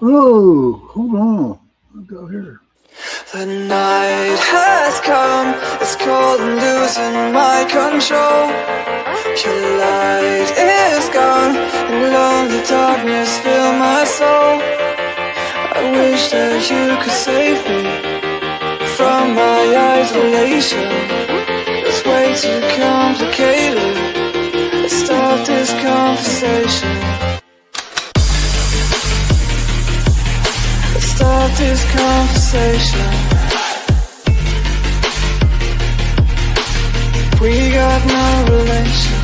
Oh, hold on. I'll go here. The night has come, it's cold and losing my control. Your light is gone, and lonely darkness fill my soul. I wish that you could save me from my isolation. It's way too complicated. Let's start this conversation. Let's start this conversation. We got no relation.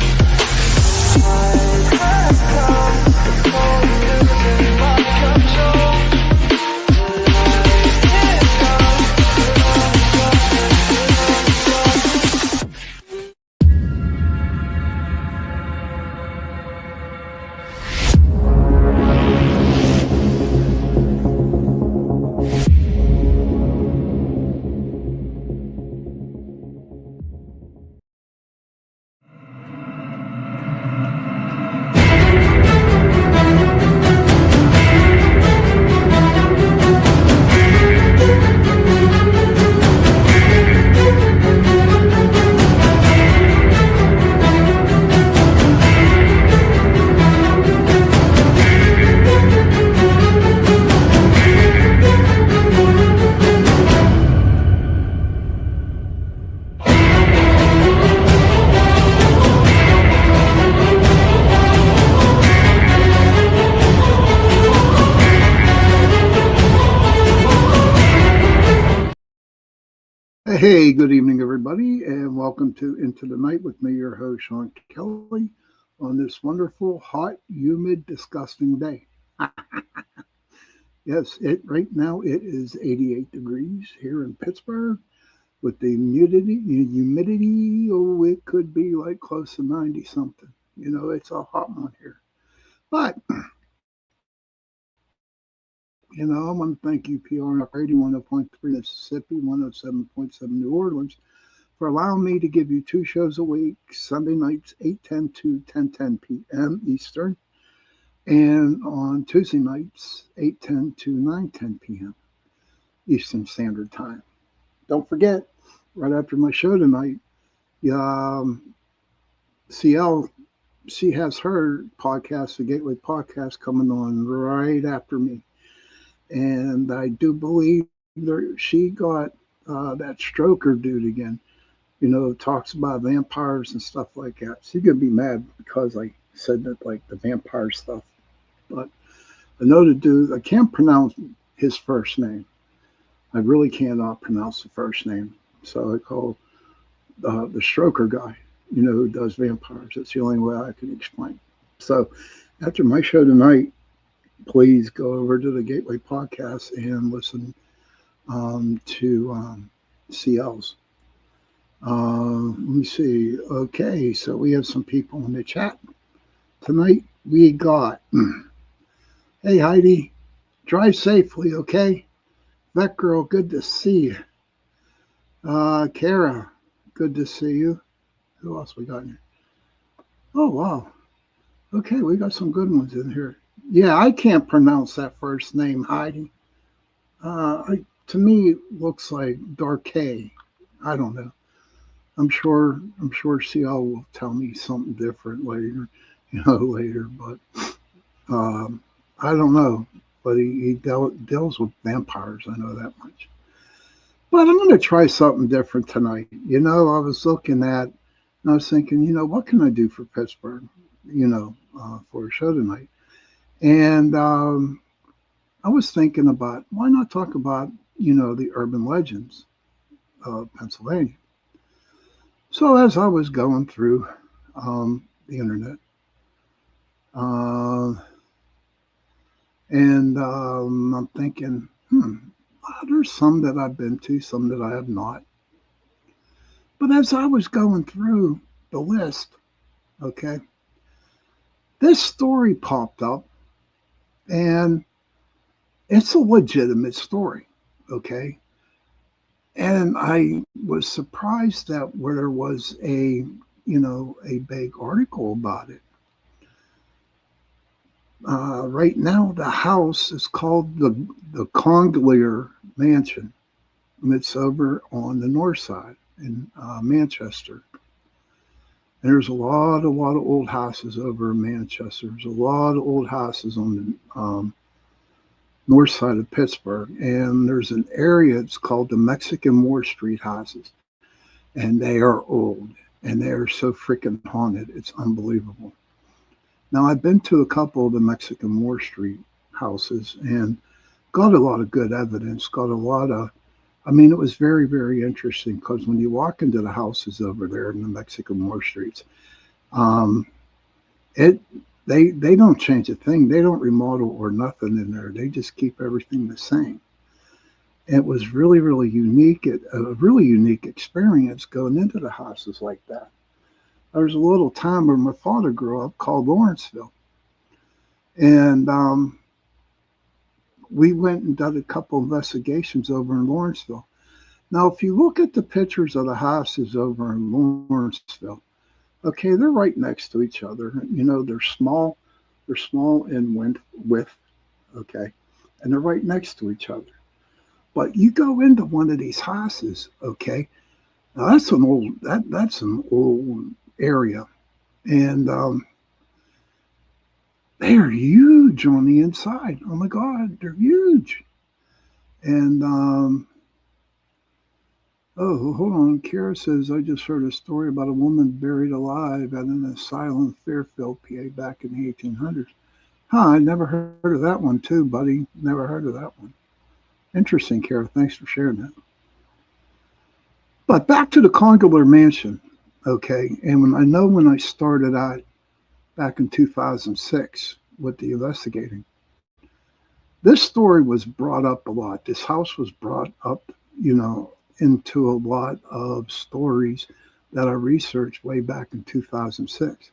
Hey, good evening, everybody, and welcome to Into the Night with me, your host, Sean Kelly, on this wonderful, hot, humid, disgusting day. Yes, right now it is 88 degrees here in Pittsburgh with the humidity, oh, it could be like close to 90 something. You know, it's a hot one here. But, you know, I want to thank UPR Radio 100.3 Mississippi, 107.7 New Orleans, for allowing me to give you two shows a week, Sunday nights 8:10 to 10:10 p.m. Eastern, and on Tuesday nights 8:10 to 9:10 p.m. Eastern Standard Time. Don't forget, right after my show tonight, um, CL, she has her podcast, the Gateway Podcast, coming on right after me. And I do believe she got that Stroker dude again. You know, talks about vampires and stuff like that. She's gonna be mad because I said that, like the vampire stuff. But I know the dude. I can't pronounce his first name. I really cannot pronounce the first name. So I call the Stroker guy. You know, who does vampires. That's the only way I can explain. So after my show tonight, please go over to the Gateway Podcast and listen to CL's. Let me see. Okay, so we have some people in the chat tonight. We got, hey Heidi, drive safely, okay? Vet girl, good to see you. Kara, good to see you. Who else we got in here? Oh wow. Okay, we got some good ones in here. Yeah, I can't pronounce that first name, Heidi. To me, it looks like Darkay. I don't know. I'm sure CL will tell me something different later, later. But I don't know. But he deals with vampires. I know that much. But I'm going to try something different tonight. You know, I was looking at, and I was thinking, what can I do for Pittsburgh? For a show tonight. And I was thinking about why not talk about, the urban legends of Pennsylvania. So as I was going through the internet, uh, and I'm thinking, there's some that I've been to, some that I have not. But as I was going through the list, okay, this story popped up, and it's a legitimate story, okay. And I was surprised that where there was a big article about it. Right now, the house is called the Conglier Mansion. It's over on the north side in Manchester. And there's a lot of old houses over in Manchester. There's a lot of old houses on the north side of Pittsburgh, and there's an area. It's called the Mexican War Street houses, and they are old, and they are so freaking haunted. It's unbelievable. Now, I've been to a couple of the Mexican War Street houses and got a lot of good evidence, got a lot of, I mean, it was very, very interesting because when you walk into the houses over there in the Mexican War Streets, um, it they don't change a thing. They don't remodel or nothing in there. They just keep everything the same. It was really, really unique. A really unique experience going into the houses like that. There was a little town where my father grew up called Lawrenceville, and we went and did a couple investigations over in Lawrenceville. Now, if you look at the pictures of the houses over in Lawrenceville, okay, they're right next to each other. You know, they're small in width, okay, and they're right next to each other. But you go into one of these houses, okay, now that's an old area, and they're huge on the inside. Oh my God, they're huge. And oh, hold on. Kara says I just heard a story about a woman buried alive at an asylum in Fairfield, PA, back in the 1800s. Huh? I never heard of that one too, buddy. Never heard of that one. Interesting, Kara. Thanks for sharing that. But back to the Congular Mansion, okay. And when I started out back in 2006 with the investigating, this story was brought up a lot. This house was brought up, you know, into a lot of stories that I researched way back in 2006.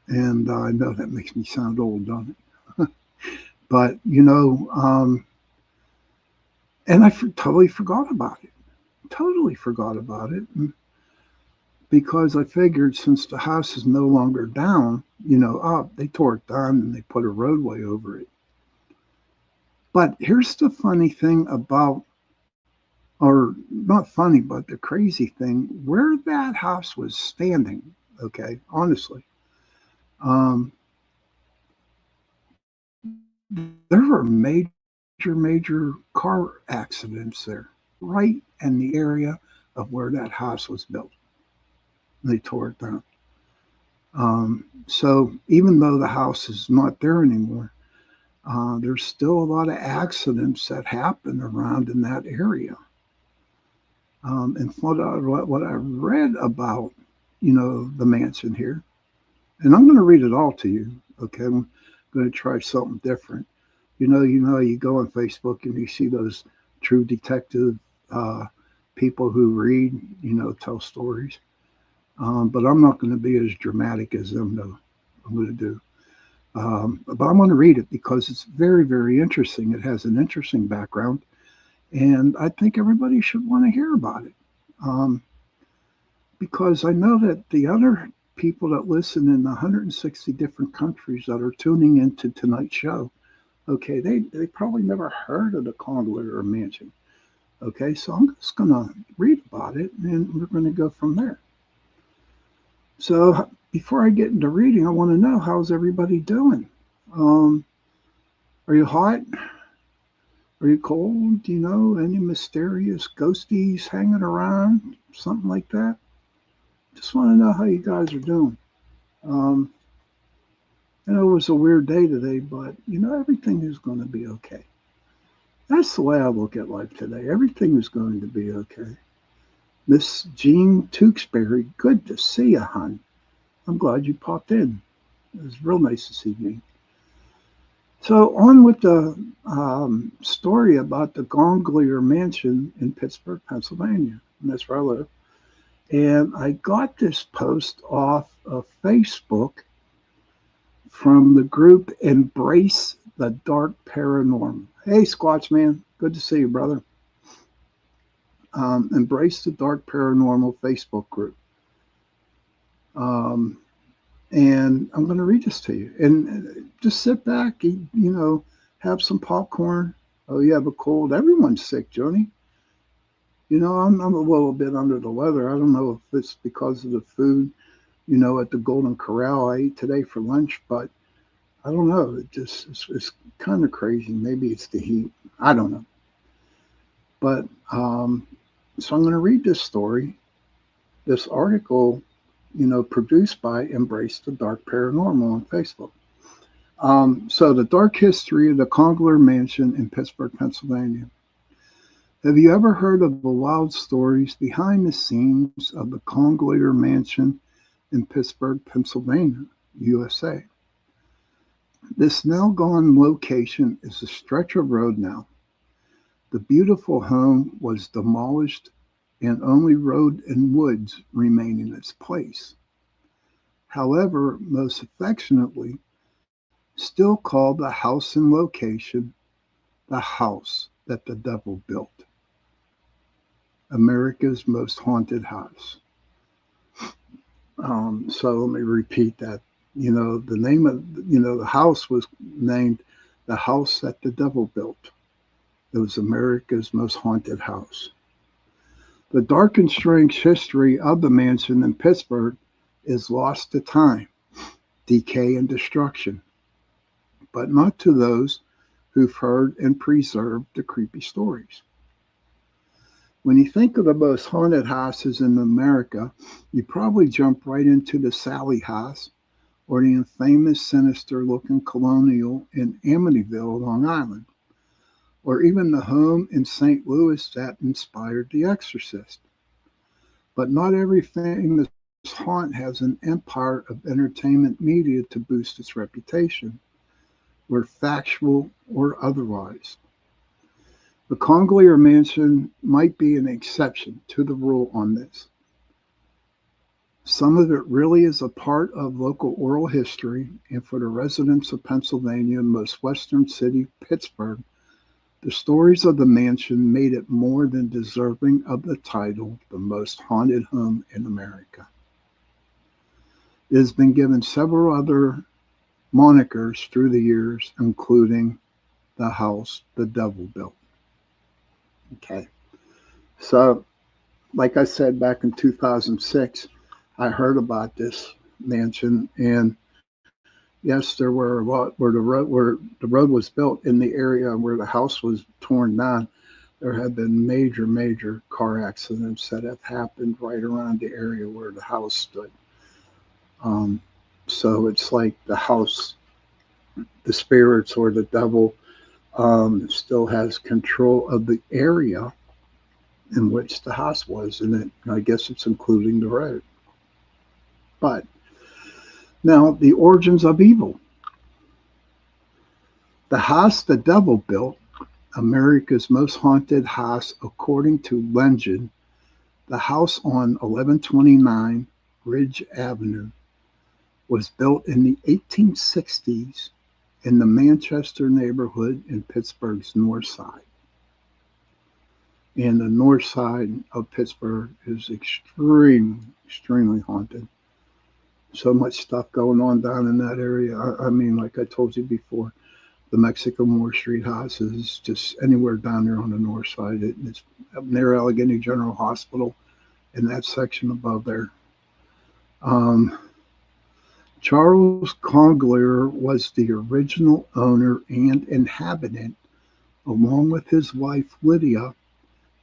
And I know that makes me sound old, don't it? But, you know, and totally forgot about it. Totally forgot about it. Because I figured since the house is no longer down, you know, up, they tore it down and they put a roadway over it. But here's the funny thing about, or not funny, but the crazy thing, where that house was standing, okay, honestly, um, there were major car accidents there, right in the area of where that house was built. They tore it down. So even though the house is not there anymore, there's still a lot of accidents that happen around in that area. And what I read about, you know, the mansion here, and I'm going to read it all to you. Okay, I'm going to try something different. You go on Facebook and you see those true detective uh, people who read, you know, tell stories. But I'm not going to be as dramatic as them, though. I'm going to do. But I'm going to read it because it's very, very interesting. It has an interesting background, and I think everybody should want to hear about it. Um, because I know that the other people that listen in 160 different countries that are tuning into tonight's show, okay, they probably never heard of the Congular Mansion. Okay, so I'm just going to read about it and we're going to go from there. So before I get into reading, I want to know how's everybody doing? Um, are you hot? Are you cold? Do you know any mysterious ghosties hanging around? Something like that? Just want to know how you guys are doing. Um, I know it was a weird day today, but you know, everything is going to be okay. That's the way I look at life today. Everything is going to be okay. Miss Jean Tewksbury, good to see you, hon. I'm glad you popped in. It was real nice to see you. So on with the story about the Gonglier Mansion in Pittsburgh, Pennsylvania. And that's where I live. And I got this post off of Facebook from the group Embrace the Dark Paranormal. Hey, Squatch Man, good to see you, brother. Embrace the Dark Paranormal Facebook group. Um, And I'm going to read this to you. And just sit back, have some popcorn. Oh, you have a cold. Everyone's sick, Johnny. I'm a little bit under the weather. I don't know if it's because of the food, at the Golden Corral I ate today for lunch, but I don't know. It's kind of crazy. Maybe it's the heat. I don't know. But so I'm going to read this story, this article, produced by Embrace the Dark Paranormal on Facebook. So the dark history of the Congler Mansion in Pittsburgh, Pennsylvania. Have you ever heard of the wild stories behind the scenes of the Congler Mansion in Pittsburgh, Pennsylvania, USA? This now gone location is a stretch of road now. The beautiful home was demolished and only road and woods remain in its place. However, most affectionately, still called the house and location the house that the devil built. America's most haunted house. So let me repeat that. The name of, the house was named the house that the devil built. It was America's most haunted house. The dark and strange history of the mansion in Pittsburgh is lost to time, decay, and destruction, but not to those who've heard and preserved the creepy stories. When you think of the most haunted houses in America, you probably jump right into the Sallie House or the infamous sinister-looking colonial in Amityville, Long Island, or even the home in St. Louis that inspired The Exorcist. But not every famous haunt has an empire of entertainment media to boost its reputation, whether factual or otherwise. The Congler Mansion might be an exception to the rule on this. Some of it really is a part of local oral history, and for the residents of Pennsylvania, most western city, Pittsburgh, the stories of the mansion made it more than deserving of the title, the most haunted home in America. It has been given several other monikers through the years, including the house the devil built. Okay. So, like I said, back in 2006, I heard about this mansion, and yes, there were where the road was built in the area where the house was torn down. There have been major car accidents that have happened right around the area where the house stood. So it's like the house, the spirits or the devil still has control of the area in which the house was, and I guess it's including the road. But now the origins of evil. The house the devil built, America's most haunted house according to legend, the house on 1129 Ridge Avenue, was built in the 1860s in the Manchester neighborhood in Pittsburgh's north side. And the north side of Pittsburgh is extremely haunted. So much stuff going on down in that area. I mean, like I told you before, the Mexican War Street house is just anywhere down there on the north side. It's up near Allegheny General Hospital in that section above there. Charles Congler was the original owner and inhabitant, along with his wife Lydia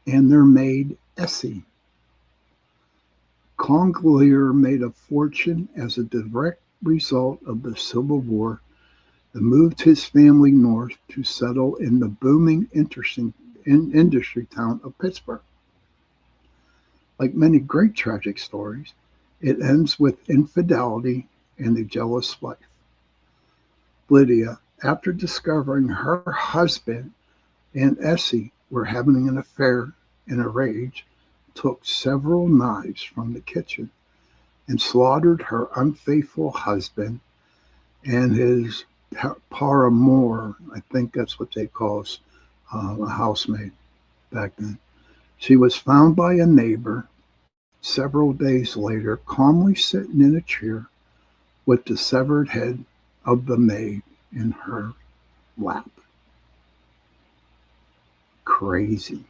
and their maid Essie. Congler made a fortune as a direct result of the Civil War and moved his family north to settle in the booming industry town of Pittsburgh. Like many great tragic stories, it ends with infidelity and a jealous wife. Lydia, after discovering her husband and Essie were having an affair in a rage, took several knives from the kitchen and slaughtered her unfaithful husband and his paramour. I think that's what they call a housemaid back then. She was found by a neighbor several days later, calmly sitting in a chair with the severed head of the maid in her lap. Crazy.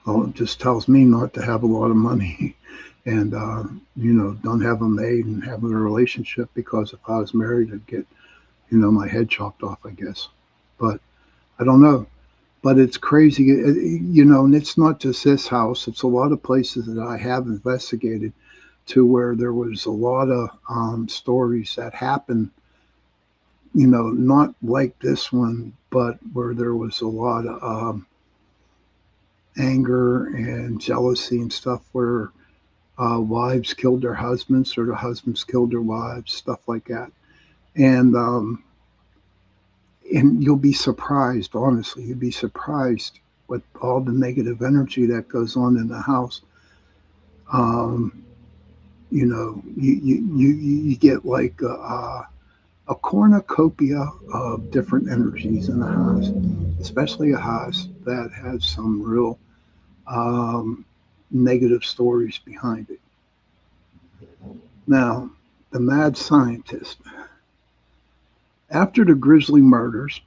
Well, it just tells me not to have a lot of money and, don't have a maid and have a relationship, because if I was married, I'd get, my head chopped off, I guess. But I don't know. But it's crazy, and it's not just this house. It's a lot of places that I have investigated to where there was a lot of stories that happened, not like this one, but where there was a lot of anger and jealousy and stuff, where wives killed their husbands or the husbands killed their wives, stuff like that. And you'll be surprised, honestly, you'd be surprised with all the negative energy that goes on in the house. Um, you get like a cornucopia of different energies in the house, especially a house that has some real um, negative stories behind it. Now, the mad scientist. After the grisly murders,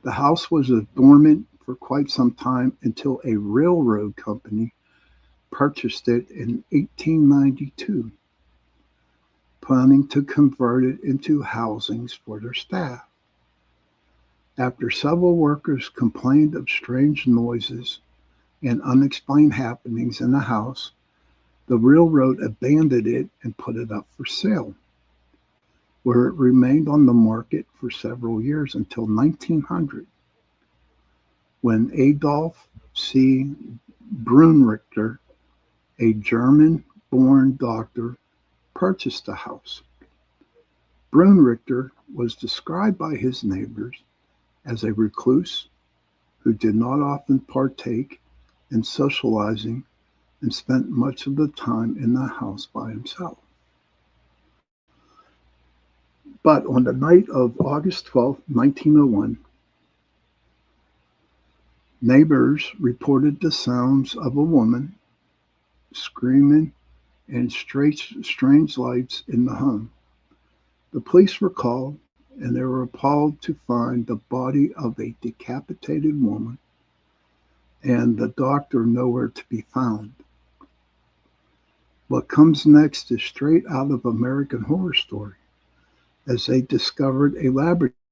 the house was dormant for quite some time until a railroad company purchased it in 1892, planning to convert it into housings for their staff. After several workers complained of strange noises and unexplained happenings in the house, the railroad abandoned it and put it up for sale, where it remained on the market for several years until 1900, when Adolf C. Brunrichter, a German-born doctor, purchased the house. Brunrichter was described by his neighbors as a recluse who did not often partake in socializing and spent much of the time in the house by himself. But on the night of August 12, 1901, neighbors reported the sounds of a woman screaming and strange lights in the home. The police were called, and they were appalled to find the body of a decapitated woman and the doctor nowhere to be found. What comes next is straight out of American Horror Story, as they discovered a laboratory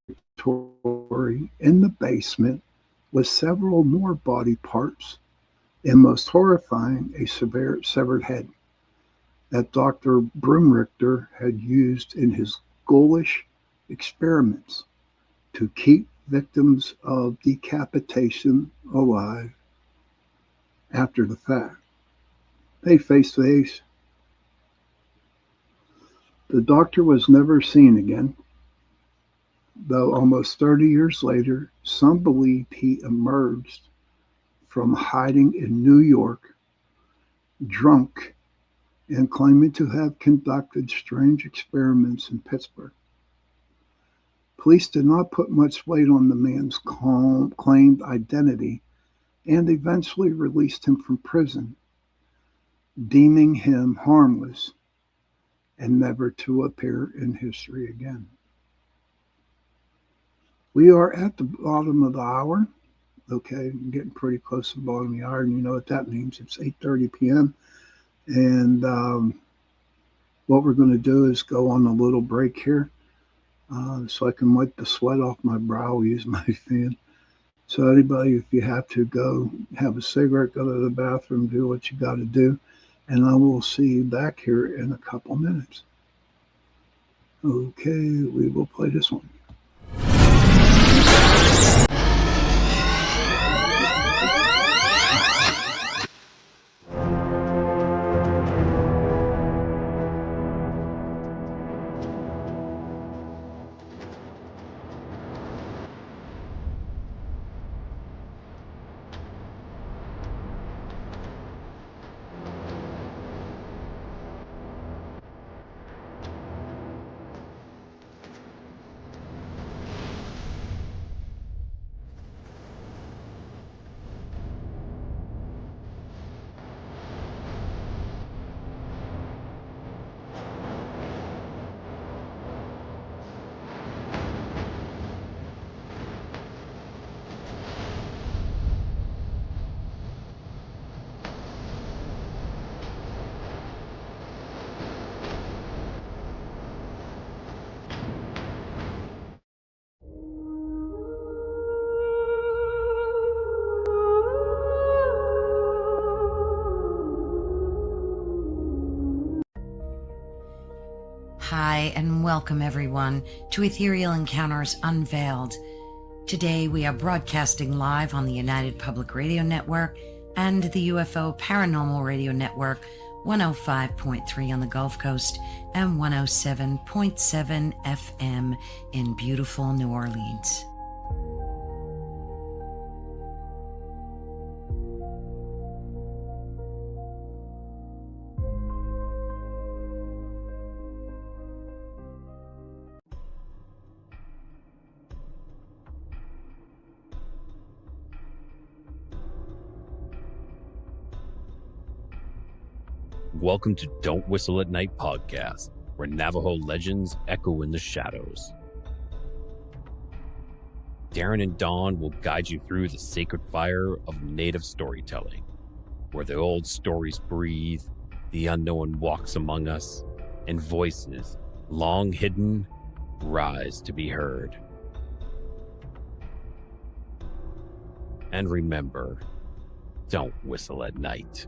in the basement with several more body parts, and most horrifying, a severed head that Dr. Brunrichter had used in his ghoulish experiments to keep victims of decapitation alive after the fact. They face face. The doctor was never seen again, though almost 30 years later, some believe he emerged from hiding in New York, drunk, and claiming to have conducted strange experiments in Pittsburgh. Police did not put much weight on the man's claimed identity and eventually released him from prison, deeming him harmless and never to appear in history again. We are at the bottom of the hour. Okay, I'm getting pretty close to the bottom of the hour, and you know what that means. It's 8:30 p.m. And what we're going to do is go on a little break here, so I can wipe the sweat off my brow, use my fan. So anybody, if you have to go have a cigarette, go to the bathroom, do what you got to do, and I will see you back here in a couple minutes. Okay, we will play this one. Hi, and welcome everyone to Ethereal Encounters Unveiled. Today we are broadcasting live on the United Public Radio Network and the UFO Paranormal Radio Network, 105.3 on the Gulf Coast and 107.7 FM in beautiful New Orleans. Welcome to Don't Whistle at Night podcast, where Navajo legends echo in the shadows. Darren and Dawn will guide you through the sacred fire of native storytelling, where the old stories breathe, the unknown walks among us, and voices, long hidden, rise to be heard. And remember, don't whistle at night.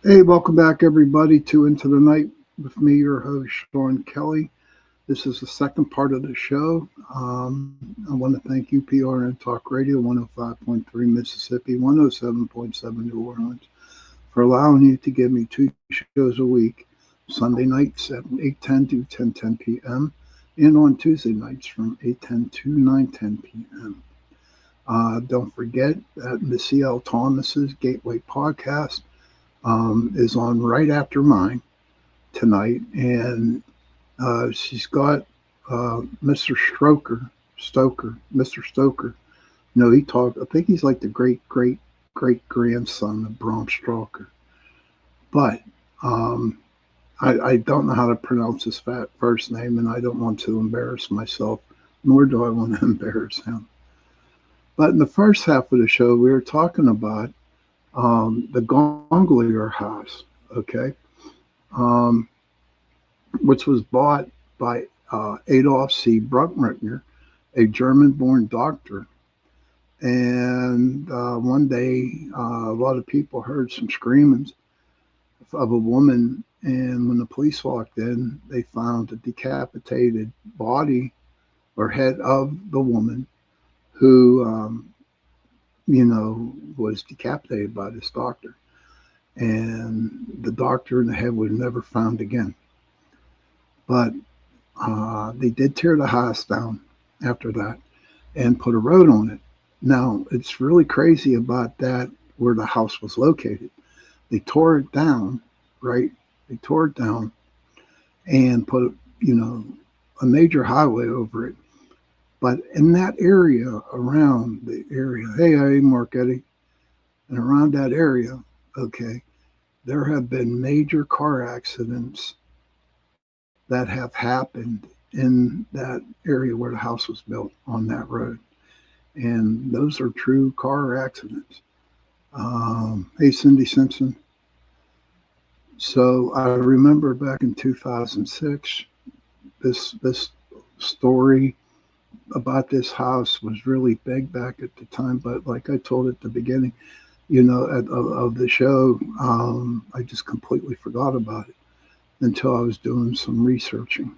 Hey, welcome back everybody to Into the Night with me, your host, Sean Kelly. This is the second part of the show. I want to thank UPRN Talk Radio, 105.3 Mississippi, 107.7 New Orleans, for allowing you to give me two shows a week, Sunday nights at 8:10 to 10:10 p.m. and on Tuesday nights from 8:10 to 9:10 p.m. Don't forget that Missy L. Thomas's Gateway Podcast is on right after mine tonight, and she's got Mr. Stoker. You know, I think he's like the great grandson of Bram Stoker, but I don't know how to pronounce his first name, and I don't want to embarrass myself, nor do I want to embarrass him. But in the first half of the show, we were talking about the Gonglier House, okay, which was bought by Adolf C. Bruckner, a German-born doctor. And one day, a lot of people heard some screamings of a woman, and when the police walked in, they found a decapitated body or head of the woman who was decapitated by this doctor. And the doctor and the head was never found again. But they did tear the house down after that and put a road on it. Now, it's really crazy about that, where the house was located. They tore it down, right? They tore it down and put, a major highway over it. But in that area, around the area, hey, Mark Eddy, and around that area, okay, there have been major car accidents that have happened in that area where the house was built on that road. And those are true car accidents. Hey, Cindy Simpson. So I remember back in 2006, this story about this house was really big back at the time, but like I told at the beginning, of the show, I just completely forgot about it until I was doing some researching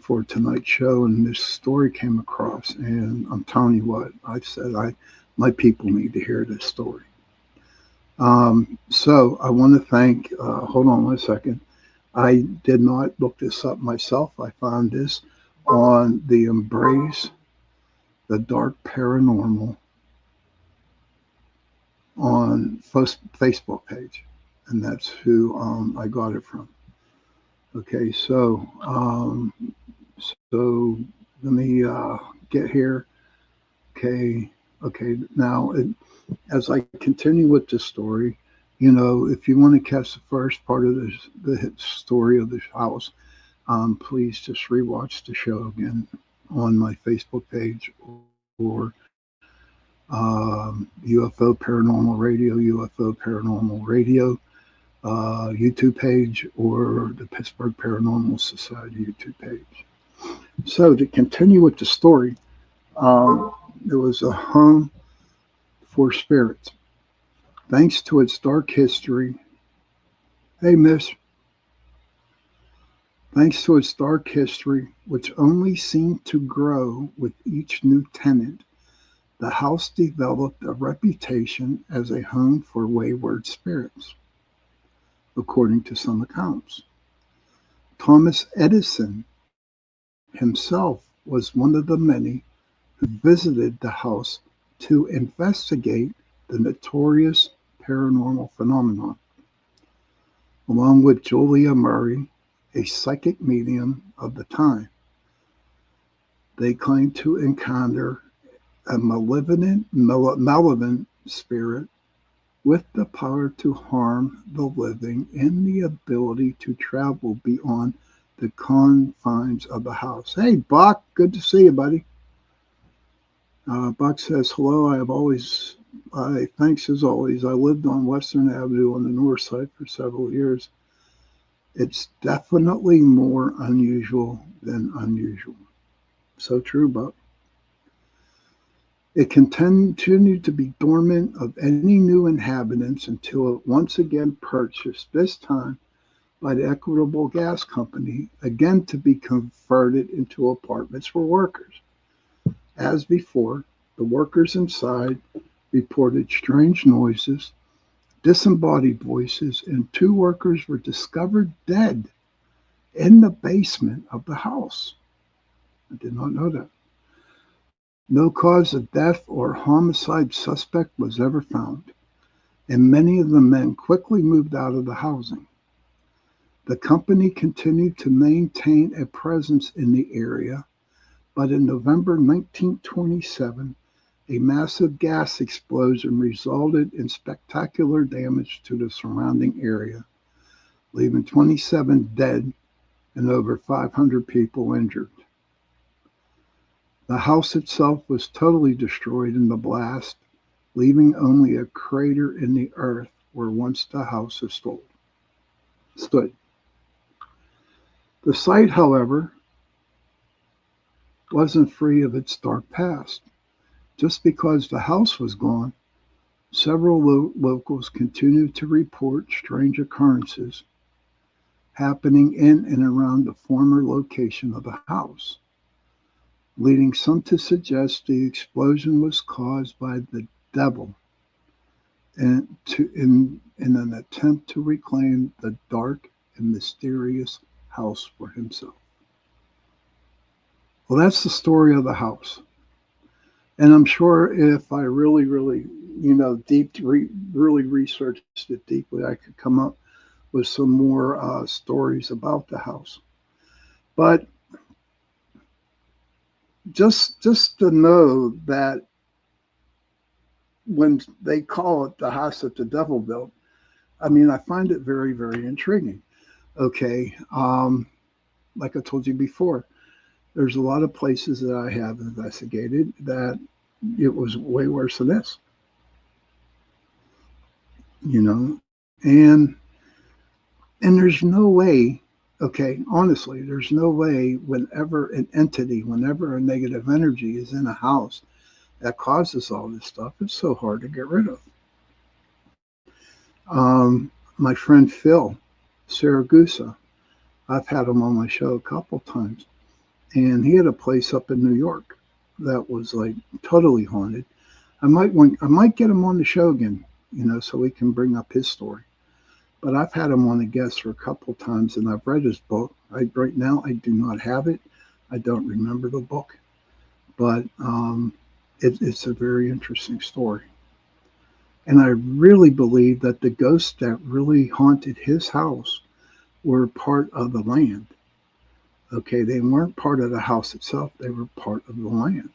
for tonight's show, and this story came across, and I'm telling you what, I said, my people need to hear this story. So I want to thank, hold on one second. I did not look this up myself. I found this on the Embrace the Dark Paranormal on Facebook page, and that's who I got it from. Okay, so let me get here. Okay, okay. Now, as I continue with the story, if you want to catch the first part of the story of this house, please just rewatch the show again on my Facebook page or UFO Paranormal Radio YouTube page or the Pittsburgh Paranormal Society YouTube page. So to continue with the story, there was a home for spirits. Thanks to its dark history, hey miss, thanks to its dark history, which only seemed to grow with each new tenant, the house developed a reputation as a home for wayward spirits, according to some accounts. Thomas Edison himself was one of the many who visited the house to investigate the notorious paranormal phenomenon. Along with Julia Murray, a psychic medium of the time, they claimed to encounter a malevolent spirit with the power to harm the living and the ability to travel beyond the confines of the house. Hey, Buck, good to see you, buddy. Buck says, hello, thanks as always. I lived on Western Avenue on the north side for several years. It's definitely more unusual than unusual. So true, Buck. It continued to be dormant of any new inhabitants until it once again purchased, this time by the Equitable Gas Company, again to be converted into apartments for workers. As before, the workers inside reported strange noises, disembodied voices, and 2 workers were discovered dead in the basement of the house. I did not know that. No cause of death or homicide suspect was ever found, and many of the men quickly moved out of the housing. The company continued to maintain a presence in the area, but in November 1927, a massive gas explosion resulted in spectacular damage to the surrounding area, leaving 27 dead and over 500 people injured. The house itself was totally destroyed in the blast, leaving only a crater in the earth where once the house stood. The site, however, wasn't free of its dark past. Just because the house was gone, several locals continued to report strange occurrences happening in and around the former location of the house, leading some to suggest the explosion was caused by the devil in an attempt to reclaim the dark and mysterious house for himself. Well, that's the story of the house. And I'm sure if I really researched it deeply, I could come up with some more stories about the house. But just to know that when they call it the house that the devil built, I mean, I find it very, very intriguing. Okay, like I told you before, there's a lot of places that I have investigated that it was way worse than this, and there's no way. Okay, honestly, there's no way whenever a negative energy is in a house that causes all this stuff, it's so hard to get rid of. My friend Phil Saragusa, I've had him on my show a couple times, and he had a place up in New York that was like totally haunted. I might get him on the show again, so we can bring up his story. But I've had him on a guest for a couple of times, and I've read his book. Right now, I do not have it. I don't remember the book, but it's a very interesting story. And I really believe that the ghost that really haunted his house were part of the land. Okay, they weren't part of the house itself, they were part of the land.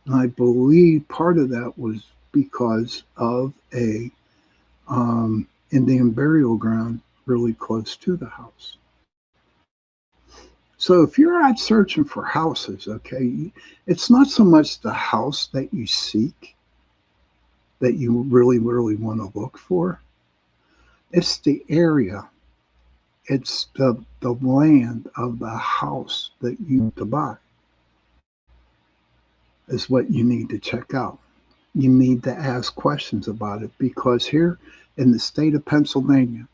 And I believe part of that was because of a Indian burial ground really close to the house. So if you're out searching for houses, okay, it's not so much the house that you seek that you really, really want to look for. It's the area. It's the land of the house that you need to buy is what you need to check out. You need to ask questions about it because here in the state of Pennsylvania,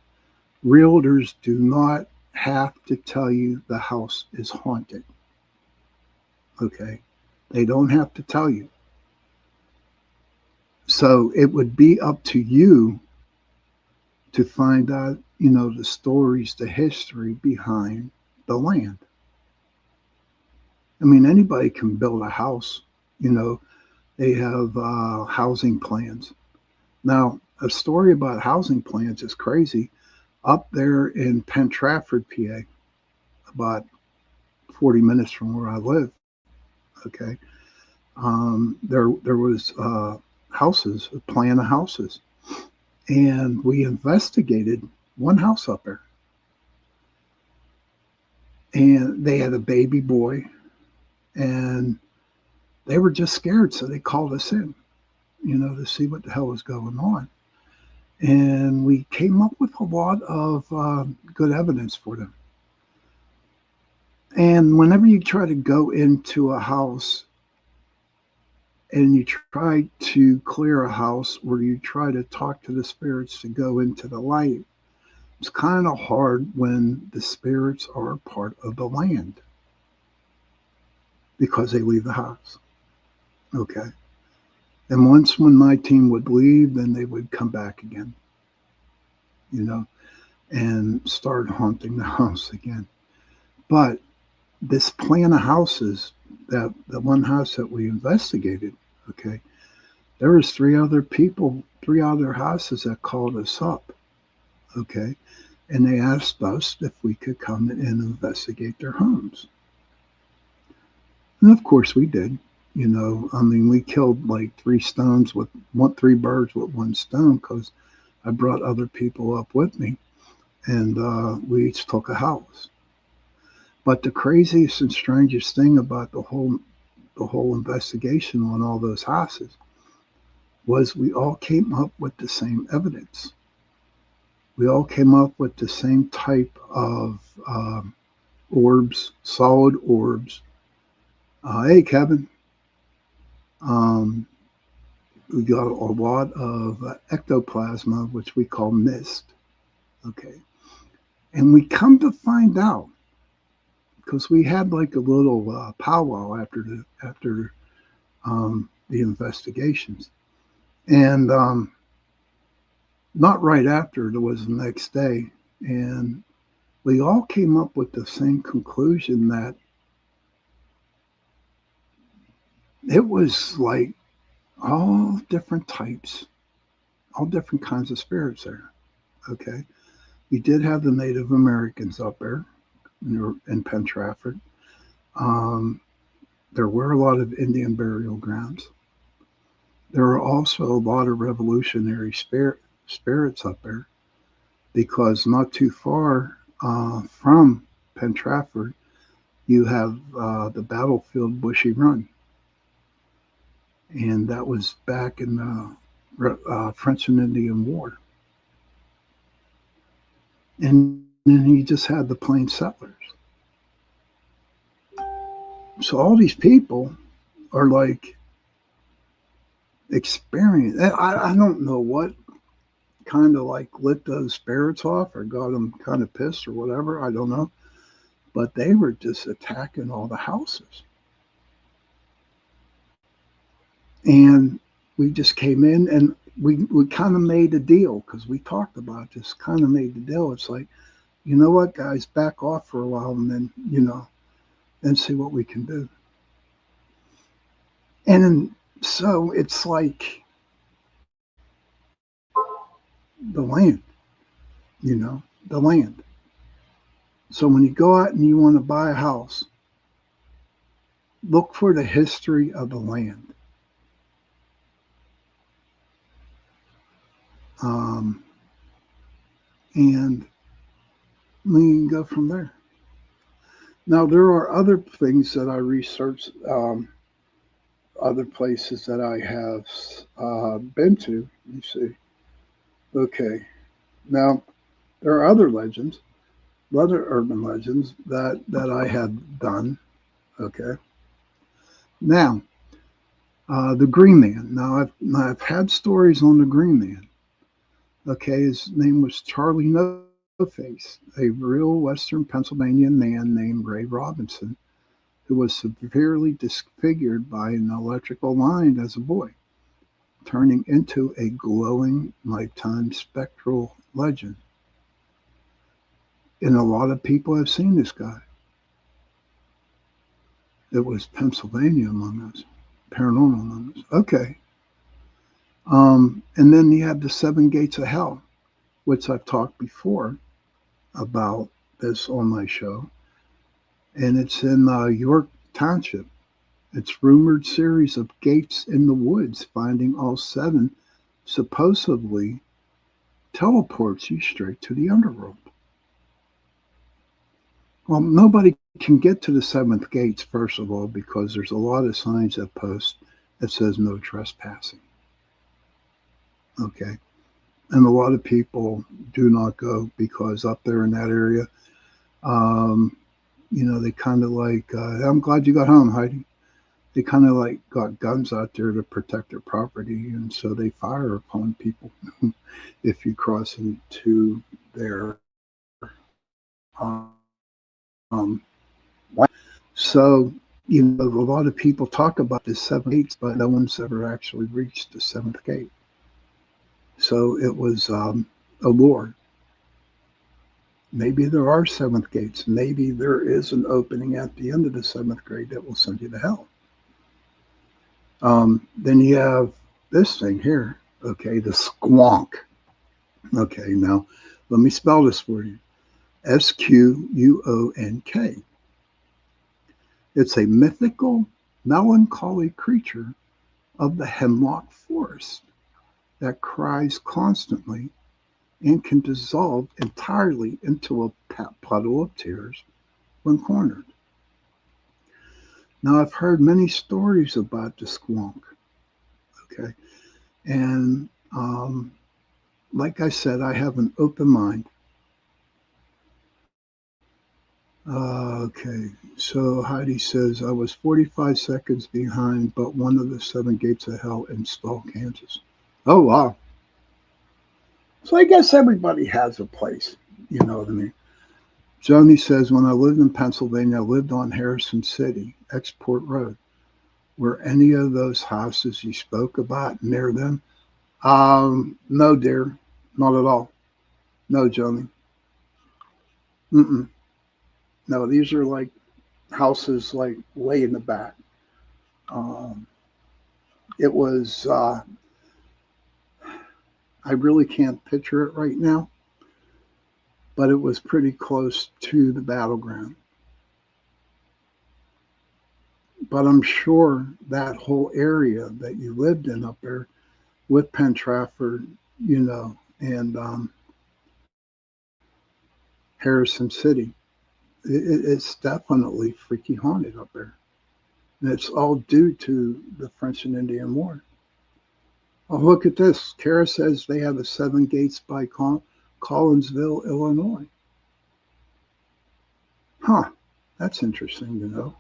realtors do not have to tell you the house is haunted. Okay? They don't have to tell you. So it would be up to you to find out, the stories, the history behind the land. I mean, anybody can build a house. They have housing plans. Now, a story about housing plans is crazy. Up there in Penn Trafford, PA, about 40 minutes from where I live, okay, there was houses, a plan of houses. And we investigated one house up there. And they had a baby boy, and they were just scared, so they called us in, to see what the hell was going on. And we came up with a lot of good evidence for them. And whenever you try to go into a house and you try to clear a house or you try to talk to the spirits to go into the light, it's kind of hard when the spirits are part of the land because they leave the house. Okay. And once when my team would leave, then they would come back again, and start haunting the house again. But this plan of houses, that the one house that we investigated, okay, there was three other houses that called us up, okay, and they asked us if we could come and investigate their homes. And of course we did. We killed like three birds with one stone because I brought other people up with me, and we each took a house. But the craziest and strangest thing about the whole investigation on all those houses was we all came up with the same evidence. We all came up with the same type of orbs, solid orbs. Hey, Kevin. We got a lot of ectoplasma, which we call mist. Okay. And we come to find out, because we had like a little powwow after the investigations. And not right after, it was the next day. And we all came up with the same conclusion that it was like all different types, all different kinds of spirits there. Okay. We did have the Native Americans up there in Penn Trafford. There were a lot of Indian burial grounds. There were also a lot of revolutionary spirits up there because not too far from Penn Trafford, you have the battlefield Bushy Run. And that was back in the French and Indian War. And then you just had the plain settlers. So all these people are like experienced. I don't know what kind of like lit those spirits off or got them kind of pissed or whatever. I don't know. But they were just attacking all the houses. And we just came in and we kind of made a deal because we talked about this, kind of made the deal. It's like, you know what, guys, back off for a while and then, then see what we can do. And so it's like the land, the land. So when you go out and you want to buy a house, look for the history of the land. And we can go from there. Now, there are other things that I researched, other places that I have been to. Let me see. Okay. Now, there are other legends, other urban legends that I had done. Okay. Now, the Green Man. Now, I've had stories on the Green Man. Okay, his name was Charlie No Face, a real Western Pennsylvania man named Ray Robinson, who was severely disfigured by an electrical line as a boy, turning into a glowing lifetime spectral legend. And a lot of people have seen this guy. It was Pennsylvania among us, paranormal among us. Okay. And then you have the Seven Gates of Hell, which I've talked before about this on my show. And it's in York Township. It's rumored series of gates in the woods, finding all seven supposedly teleports you straight to the underworld. Well, nobody can get to the seventh gates, first of all, because there's a lot of signs that post that says no trespassing. Okay. And a lot of people do not go because up there in that area, they kind of like, I'm glad you got home, Heidi. They kind of like got guns out there to protect their property. And so they fire upon people if you cross into their um, so, a lot of people talk about the seven gates, but no one's ever actually reached the seventh gate. So it was a lore. Maybe there are seventh gates. Maybe there is an opening at the end of the seventh grade that will send you to hell. Then you have this thing here, okay, the squonk. Okay, now let me spell this for you. Squonk. It's a mythical, melancholy creature of the hemlock forest that cries constantly and can dissolve entirely into a puddle of tears when cornered. Now, I've heard many stories about the squonk, okay? And like I said, I have an open mind. Okay, so Heidi says, I was 45 seconds behind, but one of the seven gates of hell in Stall, Kansas. Oh, wow. So I guess everybody has a place, you know what I mean? Joni says, when I lived in Pennsylvania, I lived on Harrison City, Export Road. Were any of those houses you spoke about near them? No, dear, not at all. No, Joni. Mm-mm. No, these are like houses like way in the back. It was, I really can't picture it right now, but it was pretty close to the battleground. But I'm sure that whole area that you lived in up there with Penn Trafford, and Harrison City, it's definitely freaky haunted up there. And it's all due to the French and Indian War. Oh, look at this. Kara says they have the seven gates by Collinsville, Illinois. Huh. That's interesting to know.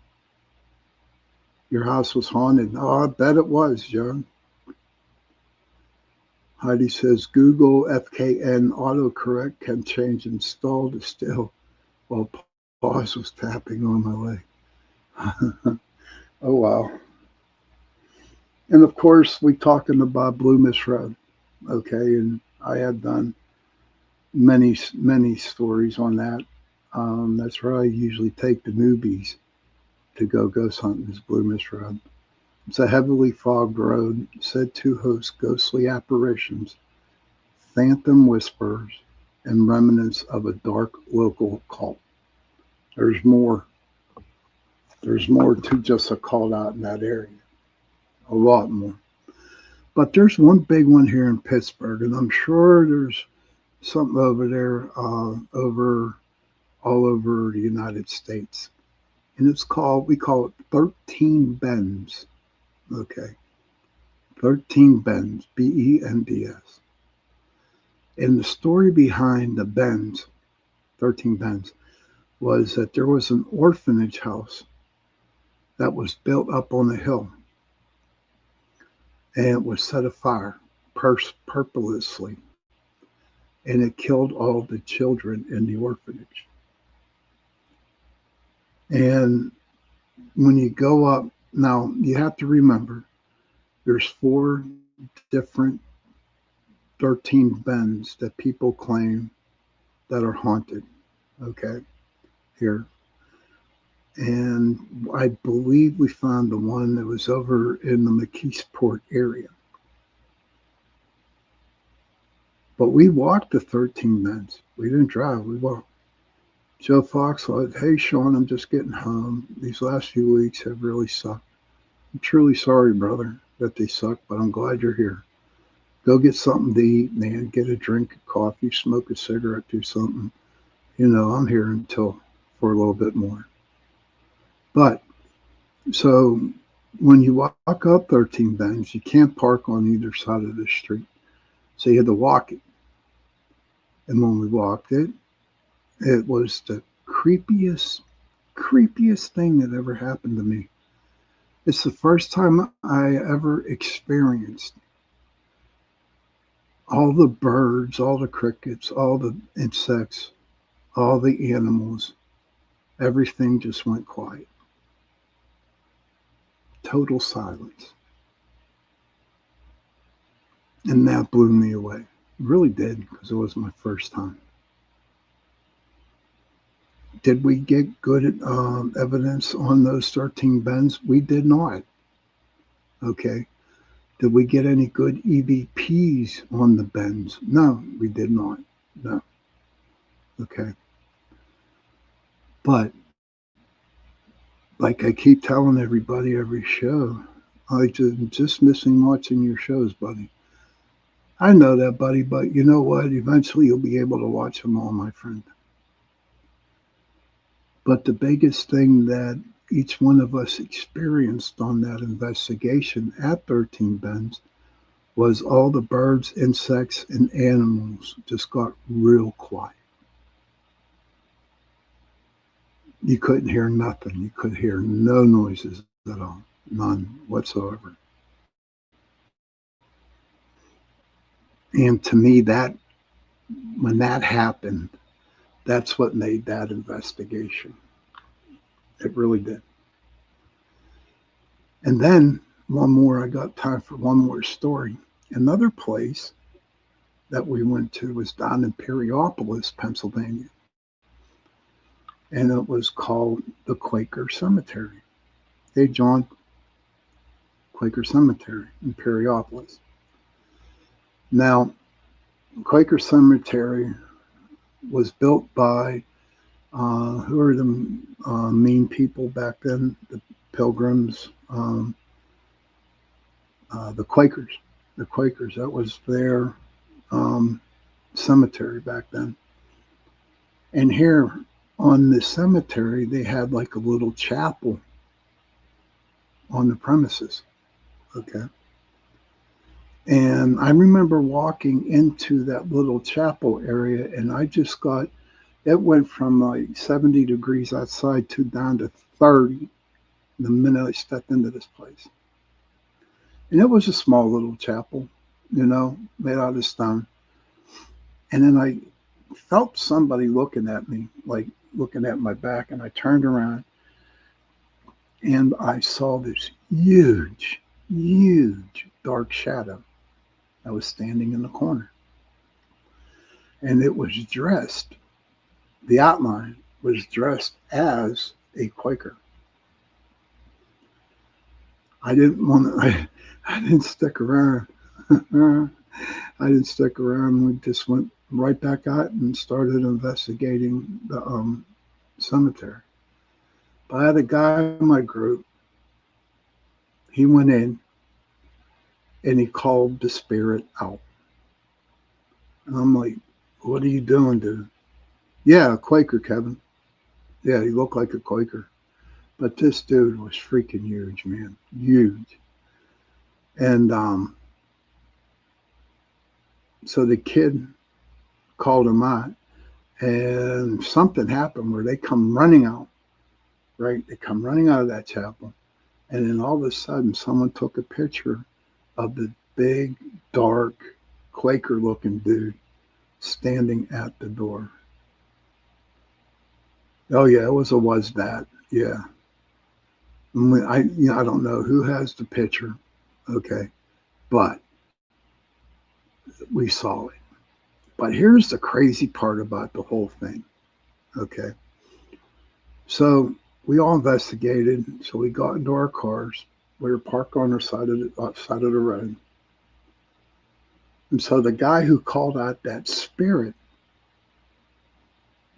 Your house was haunted. Oh, I bet it was, Joe. Heidi says Google FKN autocorrect can change install to still while pause was tapping on my leg. Oh, wow. And of course, we talking about Blue Miss Road. Okay. And I had done many, many stories on that. That's where I usually take the newbies to go ghost hunting is Blue Miss Road. It's a heavily fogged road said to host ghostly apparitions, phantom whispers, and remnants of a dark local cult. There's more. There's more to just a call out in that area. A lot more. But there's one big one here in Pittsburgh, and I'm sure there's something over there, over all over the United States. And we call it 13 Bends. Okay. 13 Bends, Bends. And the story behind the Bends, 13 Bends, was that there was an orphanage house that was built up on a hill. And it was set afire purposely. And it killed all the children in the orphanage. And when you go up, now you have to remember there's 4 different 13 Bends that people claim that are haunted. Okay, here. And I believe we found the one that was over in the McKeesport area. But we walked the 13 Bends. We didn't drive, we walked. Joe Fox said, "Hey, Sean, I'm just getting home. These last few weeks have really sucked. I'm truly sorry, brother, that they suck, but I'm glad you're here. Go get something to eat, man. Get a drink of coffee, smoke a cigarette, do something. You know, I'm here until for a little bit more." But, so when you walk up 13 Bends, you can't park on either side of the street. So you had to walk it. And when we walked it, it was the creepiest thing that ever happened to me. It's the first time I ever experienced all the birds, all the crickets, all the insects, all the animals, everything just went quiet. Total silence. And that blew me away. It really did, because it was my first time. Did we get good evidence on those 13 Bends? We did not. Okay. Did we get any good EVPs on the Bends? No, we did not. No. Okay. But like I keep telling everybody every show, I'm just missing watching your shows, buddy. I know that, buddy, but you know what? Eventually you'll be able to watch them all, my friend. But the biggest thing that each one of us experienced on that investigation at 13 Bends was all the birds, insects, and animals just got real quiet. You couldn't hear nothing. You could hear no noises at all. None whatsoever. And to me, when that happened, that's what made that investigation. It really did. And then I got time for one more story. Another place that we went to was down in Perryopolis, Pennsylvania. And it was called the Quaker Cemetery. Hey, John. Quaker Cemetery in Perryopolis. Now, Quaker Cemetery was built by, who are the main people back then? The Pilgrims, the Quakers. The Quakers, that was their cemetery back then. And here on the cemetery, they had like a little chapel on the premises. Okay. And I remember walking into that little chapel area, and I just it went from like 70 degrees outside to down to 30 the minute I stepped into this place. And it was a small little chapel, made out of stone. And then I felt somebody looking at me, like looking at my back, and I turned around and I saw this huge dark shadow that was standing in the corner. And it was the outline was dressed as a Quaker. I didn't stick around. I didn't stick around. We just went right back out and started investigating the cemetery. But I had a guy in my group. He went in and he called the spirit out. And I'm like, what are you doing, dude? Yeah, a Quaker, Kevin. Yeah, he looked like a Quaker. But this dude was freaking huge, man. Huge. And so the kid called him out, and something happened where they come running out, right? They come running out of that chapel. And then all of a sudden, someone took a picture of the big, dark, Quaker looking dude standing at the door. Oh, yeah, it was that. Yeah. I don't know who has the picture, okay, but we saw it. But here's the crazy part about the whole thing, okay. So we all investigated. So we got into our cars. We were parked on our side of the road. And so the guy who called out that spirit,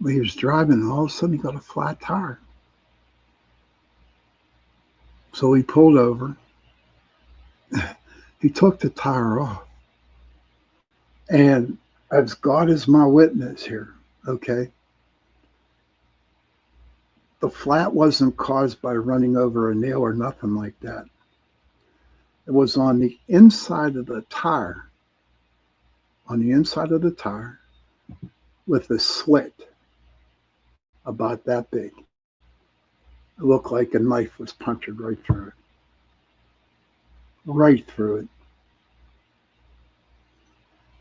he was driving, and all of a sudden he got a flat tire. So he pulled over. He took the tire off. And as God is my witness here, okay, the flat wasn't caused by running over a nail or nothing like that. It was on the inside of the tire, with a slit about that big. It looked like a knife was punctured right through it. Right through it.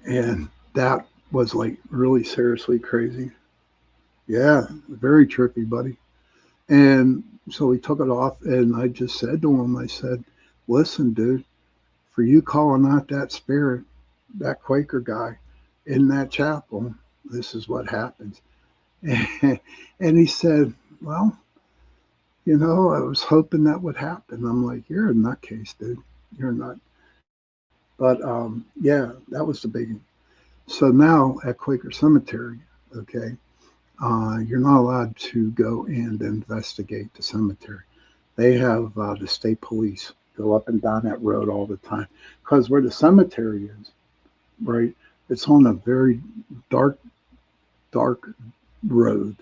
And that was like really seriously crazy. Yeah, very trippy, buddy. And so we took it off, and I just said to him, I said, listen, dude, for you calling out that spirit, that Quaker guy in that chapel, this is what happens. And he said, well, I was hoping that would happen. I'm like, you're a nutcase, dude. You're a nut. But yeah, that was the biggie. So now at Quaker Cemetery, okay, you're not allowed to go and investigate the cemetery. They have the state police go up and down that road all the time because where the cemetery is, right, it's on a very dark, dark road.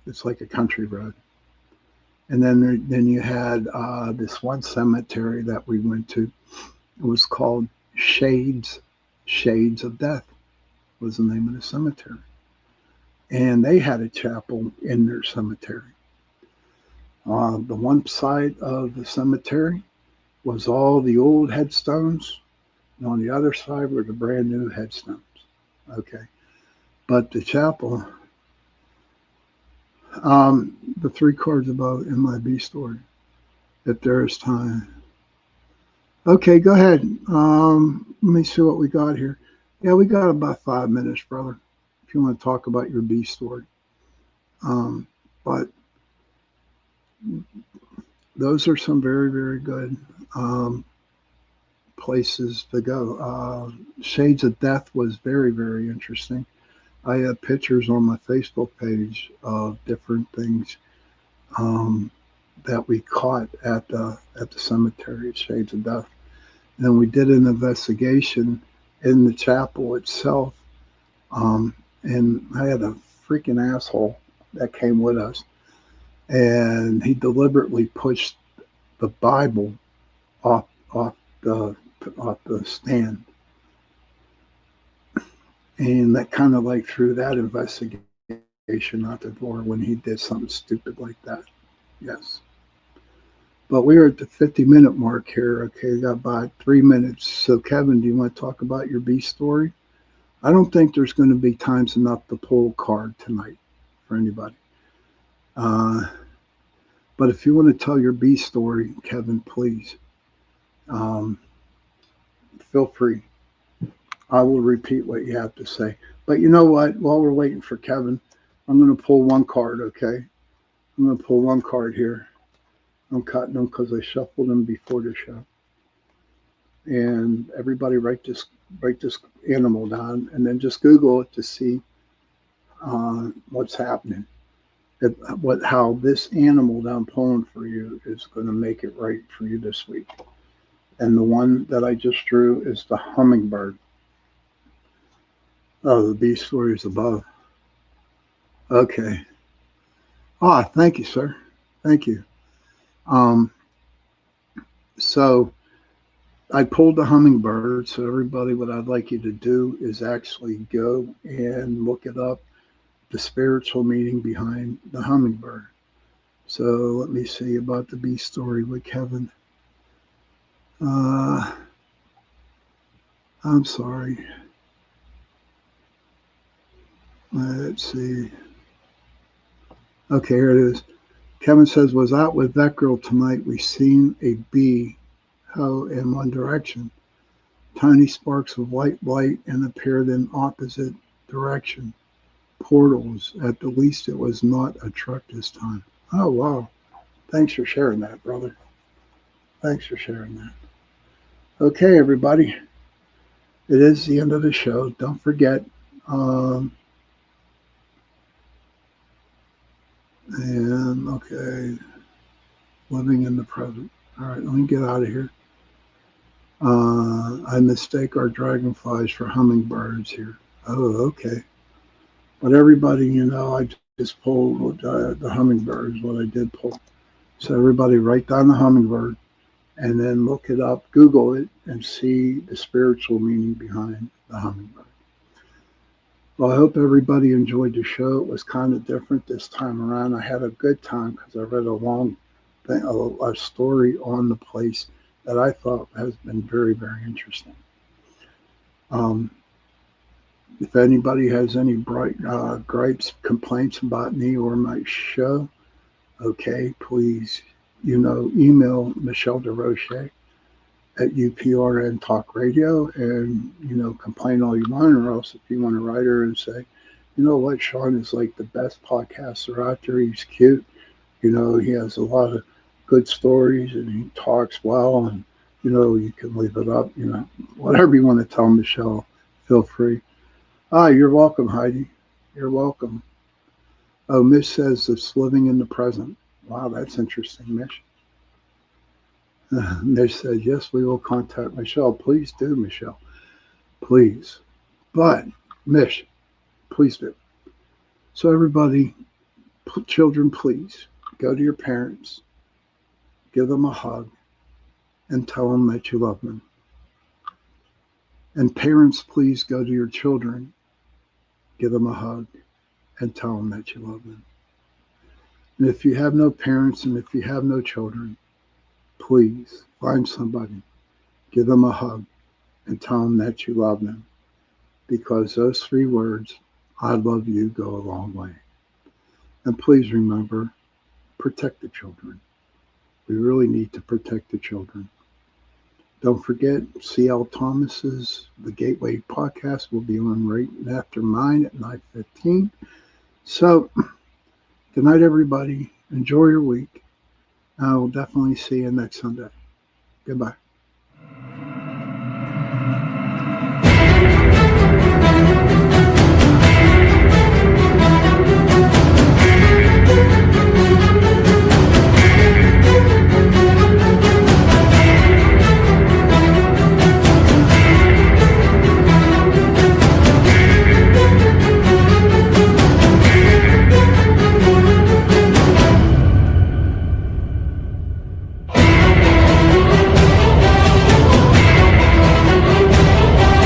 It's like a country road. And then you had this one cemetery that we went to. It was called Shades of Death was the name of the cemetery. And they had a chapel in their cemetery. The one side of the cemetery was all the old headstones, and on the other side were the brand new headstones. Okay. But the chapel, the 3 cards about MIB story, if there is time. Okay, go ahead. Let me see what we got here. Yeah, we got about 5 minutes, brother, if you want to talk about your B story. But those are some very, very good places to go. Shades of Death was very, very interesting. I have pictures on my Facebook page of different things that we caught at the cemetery at Shades of Death. And we did an investigation in the chapel itself. And I had a freaking asshole that came with us. And he deliberately pushed the Bible off the stand. And that kind of like threw that investigation out the door when he did something stupid like that. Yes. But we're at the 50-minute mark here. Okay, we got about 3 minutes. So, Kevin, do you want to talk about your B story? I don't think there's going to be times enough to pull a card tonight for anybody. But if you want to tell your B story, Kevin, please, feel free. I will repeat what you have to say. But you know what? While we're waiting for Kevin, I'm going to pull one card, okay? I'm going to pull one card here. I'm cutting them because I shuffled them before the show. And everybody write this animal down and then just Google it to see what's happening. how this animal that I'm pulling for you is going to make it right for you this week. And the one that I just drew is the hummingbird. Oh, the B story is above. Okay. Thank you, sir. Thank you. So I pulled the hummingbird. So everybody, what I'd like you to do is actually go and look it up, the spiritual meaning behind the hummingbird. So let me see about the B story with Kevin. I'm sorry. Let's see. Okay, here it is. Kevin says, was out with that girl tonight. We seen a bee go in one direction. Tiny sparks of white light and appeared in opposite direction. Portals. At the least, it was not a truck this time. Oh, wow. Thanks for sharing that, brother. Thanks for sharing that. Okay, everybody. It is the end of the show. Don't forget. And okay, living in the present. All right, let me get out of here. I mistake our dragonflies for hummingbirds here. Oh, okay. But everybody, I just pulled the hummingbirds, what I did pull. So everybody write down the hummingbird and then look it up, Google it, and see the spiritual meaning behind the hummingbird. Well, I hope everybody enjoyed the show. It was kind of different this time around. I had a good time because I read a long thing, a story on the place that I thought has been very, very interesting. If anybody has any gripes, complaints about me or my show, okay, please, email Michelle DeRoche at UPRN Talk Radio, and complain all you want, or else if you want to write her and say, you know what, Sean is like the best podcaster out there. He's cute, he has a lot of good stories and he talks well, and you can leave it up, whatever you want to tell Michelle, feel free. You're welcome, Heidi. You're welcome. Oh, Mish says it's living in the present. Wow, that's interesting, Mish. Mish said, yes, we will contact Michelle. Please do, Michelle. Please. But, Mish, please do. So everybody, children, please, go to your parents, give them a hug, and tell them that you love them. And parents, please go to your children, give them a hug, and tell them that you love them. And if you have no parents and if you have no children, please find somebody, give them a hug, and tell them that you love them. Because those 3 words, I love you, go a long way. And please remember, protect the children. We really need to protect the children. Don't forget, C.L. Thomas's The Gateway podcast will be on right after mine at 9:15. So, good night, everybody. Enjoy your week. I will definitely see you next Sunday. Goodbye.